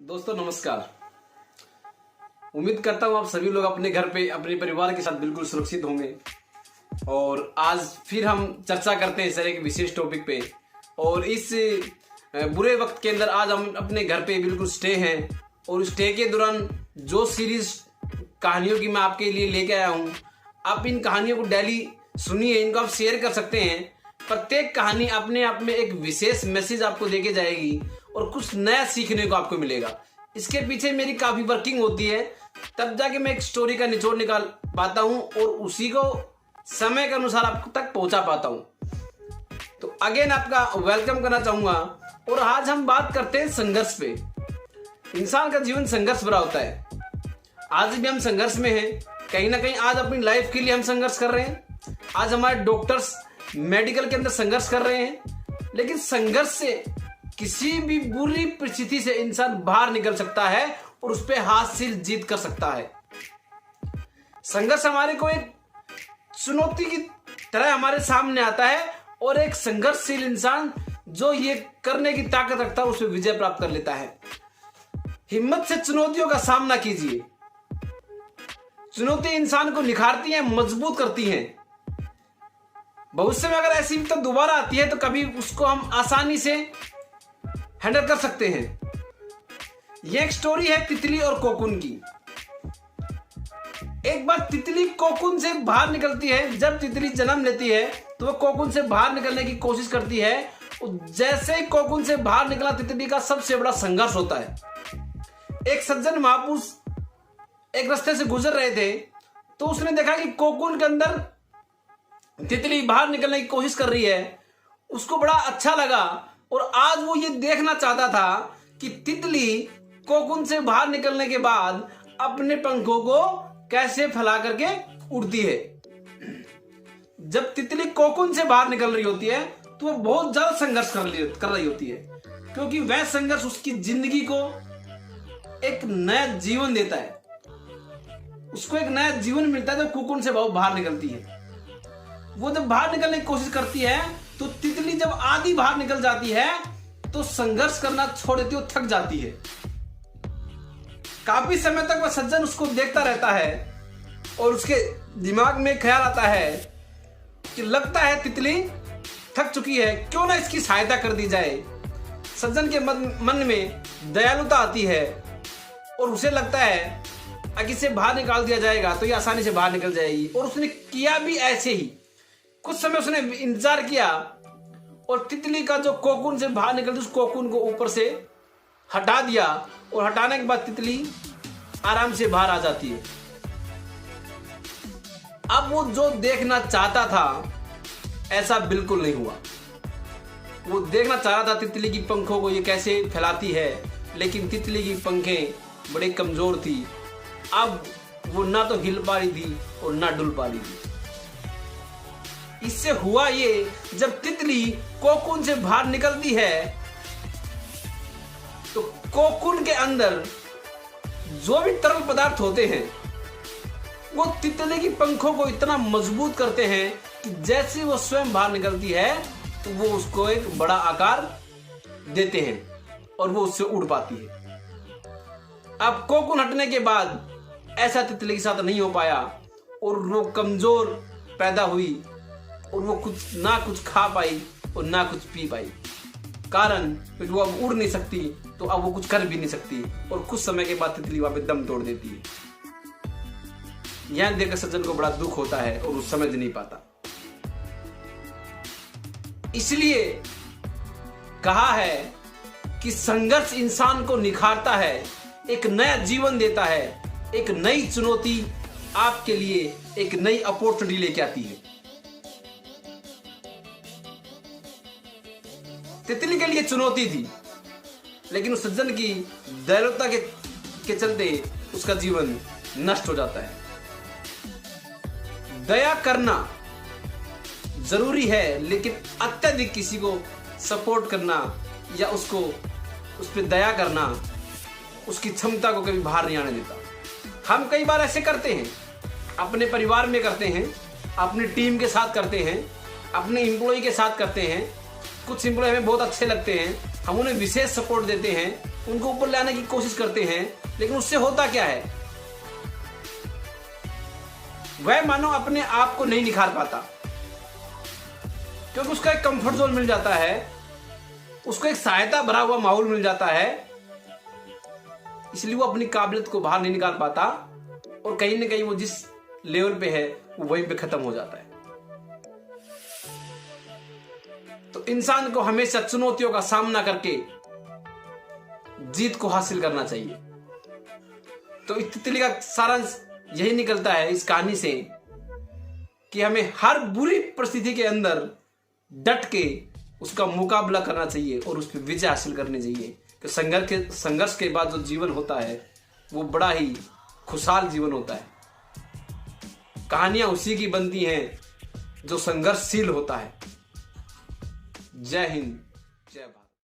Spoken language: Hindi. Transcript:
दोस्तों नमस्कार। उम्मीद करता हूँ आप सभी लोग अपने घर पे अपने परिवार के साथ बिल्कुल सुरक्षित होंगे। और आज फिर हम चर्चा करते हैं सर एक विशेष टॉपिक पे। और इस बुरे वक्त के अंदर आज हम अपने घर पे बिल्कुल स्टे हैं और स्टे के दौरान जो सीरीज कहानियों की मैं आपके लिए लेके आया हूँ, आप इन कहानियों को डेली सुनिए, इनको आप शेयर कर सकते हैं। प्रत्येक कहानी अपने आप में एक विशेष मैसेज आपको देके जाएगी और कुछ नया सीखने को आपको मिलेगा। इसके पीछे मेरी काफी वर्किंग होती है, तब जाके मैं एक स्टोरी का निचोड़ निकाल पाता हूं और उसी को समय के अनुसार आप तक पहुंचा पाता हूं। तो अगेन आपका वेलकम करना चाहूंगा। और आज हम बात करते हैं संघर्ष पे। इंसान का जीवन संघर्ष भरा होता है। आज भी हम संघर्ष में हैं, कहीं ना कहीं आज अपनी लाइफ के लिए हम संघर्ष कर रहे हैं। आज हमारे डॉक्टर्स मेडिकल के अंदर संघर्ष कर रहे हैं। लेकिन संघर्ष से किसी भी बुरी परिस्थिति से इंसान बाहर निकल सकता है और उस पर हासिल जीत कर सकता है। संघर्ष हमारे को एक चुनौती की तरह हमारे सामने आता है और एक संघर्षशील इंसान जो ये करने की ताकत रखता है उसमें विजय प्राप्त कर लेता है। हिम्मत से चुनौतियों का सामना कीजिए। चुनौती इंसान को निखारती है, मजबूत करती है। भविष्य में अगर ऐसी तो दोबारा आती है तो कभी उसको हम आसानी से हैंडल कर सकते हैं। यह एक स्टोरी है तितली और कोकून की। एक बार तितली कोकून से बाहर निकलती है। जब तितली जन्म लेती है तो वह कोकून से बाहर निकलने की कोशिश करती है। जैसे ही कोकून से बाहर निकला, तितली का सबसे बड़ा संघर्ष होता है। एक सज्जन महापुरुष एक रास्ते से गुजर रहे थे तो उसने देखा कि कोकून के अंदर तितली बाहर निकलने की कोशिश कर रही है। उसको बड़ा अच्छा लगा और आज वो ये देखना चाहता था कि तितली कोकून से बाहर निकलने के बाद अपने पंखों को कैसे फैला करके उड़ती है। जब तितली कोकून से बाहर निकल रही होती है तो वो बहुत ज्यादा संघर्ष कर रही होती है, क्योंकि वह संघर्ष उसकी जिंदगी को एक नया जीवन देता है। उसको एक नया जीवन मिलता है जब कोकून से बाहर निकलती है। वो जब बाहर निकलने की कोशिश करती है तो तितली जब आधी बाहर निकल जाती है तो संघर्ष करना छोड़ देती है, वो थक जाती है। काफी समय तक वह सज्जन उसको देखता रहता है और उसके दिमाग में ख्याल आता है कि लगता है तितली थक चुकी है, क्यों ना इसकी सहायता कर दी जाए। सज्जन के मन में दयालुता आती है और उसे लगता है अगर इसे बाहर निकाल दिया जाएगा तो ये आसानी से बाहर निकल जाएगी। और उसने किया भी ऐसे ही। कुछ समय उसने इंतजार किया और तितली का जो कोकून से बाहर निकलती उस कोकून को ऊपर से हटा दिया और हटाने के बाद तितली आराम से बाहर आ जाती है। अब वो जो देखना चाहता था ऐसा बिल्कुल नहीं हुआ। वो देखना चाह रहा था तितली की पंखों को ये कैसे फैलाती है, लेकिन तितली की पंखें बड़ी कमजोर थी। अब वो ना तो हिल पा रही थी और ना डुल पा रही थी। इससे हुआ ये, जब तितली कोकून से बाहर निकलती है तो कोकून के अंदर जो भी तरल पदार्थ होते हैं वो तितली की पंखों को इतना मजबूत करते हैं कि जैसे वो स्वयं बाहर निकलती है तो वो उसको एक बड़ा आकार देते हैं और वो उससे उड़ पाती है। अब कोकून हटने के बाद ऐसा तितली के साथ नहीं हो पाया और वो कमजोर पैदा हुई और वो कुछ खा पाई और ना कुछ पी पाई। कारण क्योंकि वो अब उड़ नहीं सकती तो अब वो कुछ कर भी नहीं सकती और कुछ समय के बाद तितली वहां पे दम तोड़ देती है। यह देखकर सज्जन को बड़ा दुख होता है और वो समझ नहीं पाता। इसलिए कहा है कि संघर्ष इंसान को निखारता है, एक नया जीवन देता है, एक नई चुनौती आपके लिए एक नई अपॉर्चुनिटी लेके आती है। तितली के लिए चुनौती थी, लेकिन उस सज्जन की दयालुता के चलते उसका जीवन नष्ट हो जाता है। दया करना जरूरी है, लेकिन अत्यधिक किसी को सपोर्ट करना या उसको उस पर दया करना उसकी क्षमता को कभी बाहर नहीं आने देता। हम कई बार ऐसे करते हैं, अपने परिवार में करते हैं, अपनी टीम के साथ करते हैं, अपने एम्प्लॉय के साथ करते हैं। कुछ एम्प्लॉय हमें बहुत अच्छे लगते हैं, हम उन्हें विशेष सपोर्ट देते हैं, उनको ऊपर लाने की कोशिश करते हैं, लेकिन उससे होता क्या है, वह मानो अपने आप को नहीं निखार पाता, क्योंकि उसका एक कंफर्ट जोन मिल जाता है, उसको एक सहायता भरा हुआ माहौल मिल जाता है, इसलिए वो अपनी काबिलियत को बाहर नहीं निकाल पाता और कहीं ना कहीं वो जिस लेवल पे है वो वहीं पे खत्म हो जाता है। तो इंसान को हमेशा चुनौतियों का सामना करके जीत को हासिल करना चाहिए। तो इस तितली का सारांश यही निकलता है इस कहानी से कि हमें हर बुरी परिस्थिति के अंदर डट के उसका मुकाबला करना चाहिए और उस पर विजय हासिल करनी चाहिए। कि संघर्ष के बाद जो जीवन होता है वो बड़ा ही खुशहाल जीवन होता है। कहानियां उसी की बनती हैं जो संघर्षशील होता है। जय हिंद।